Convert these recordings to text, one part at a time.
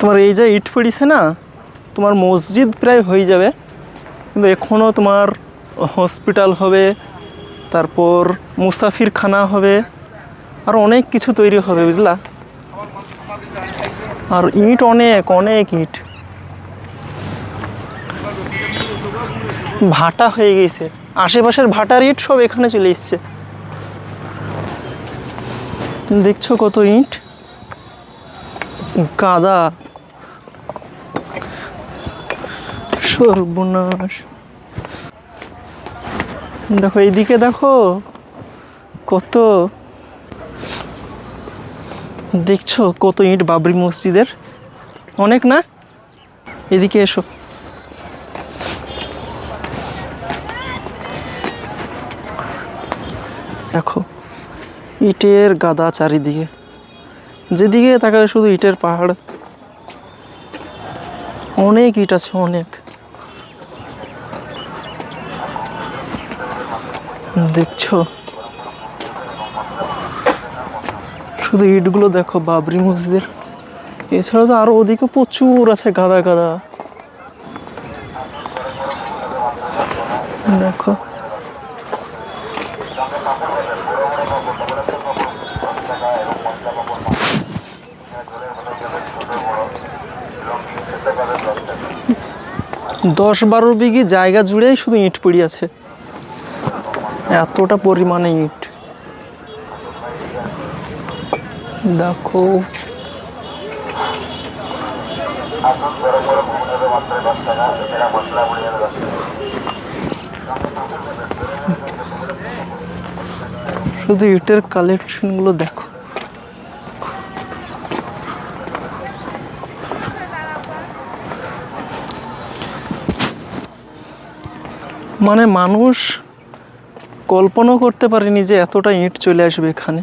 তোমার এই যে ইট পড়িছে না, তোমার মসজিদ প্রায় হয়ে যাবে, কিন্তু এখনও তোমার হসপিটাল হবে, তারপর মুসাফিরখানা হবে, আর অনেক কিছু তৈরি হবে, বুঝলা। আর ইট অনেক অনেক ইট ভাটা হয়ে গেছে, আশেপাশের ভাটার ইট সব এখানে চলে এসছে। দেখছো কত ইট, কাদা, সর্বনাশ। দেখো এইদিকে, দেখো কত, দেখছো কত ইট বাবরি মসজিদের, অনেক না। এদিকে এসো, দেখো ইটের গাদা চারিদিকে, যেদিকে তাকালে শুধু ইটের পাহাড়। অনেক ইট আছে, অনেক। দেখছো শুধু ইটগুলো দেখো বাবরি মসজিদের, এছাড়া তো আরো ওদিকে প্রচুর আছে গাদা গাদা। দেখো দশ 12 বিঘি জায়গা জুড়েই শুধু ইট পড়ে আছে, এতটা পরিমাণে ইট। দেখো শুধু ইটের কালেকশন গুলো দেখো। মানে মানুষ কল্পনাও করতে পারেনি যে এতটা ইট চলে আসবে এখানে,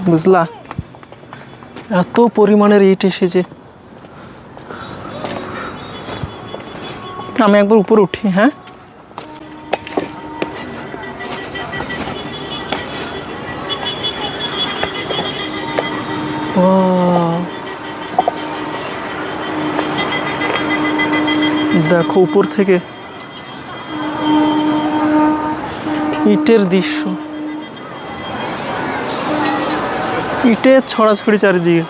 বুঝলা। এত পরিমাণের ইট এসেছে। আমি একবার উপরে উঠি, হ্যাঁ। ও দেখো উপর থেকে ইটের দৃশ্য, ইটের ছড়াছড়ি চারিদিকে।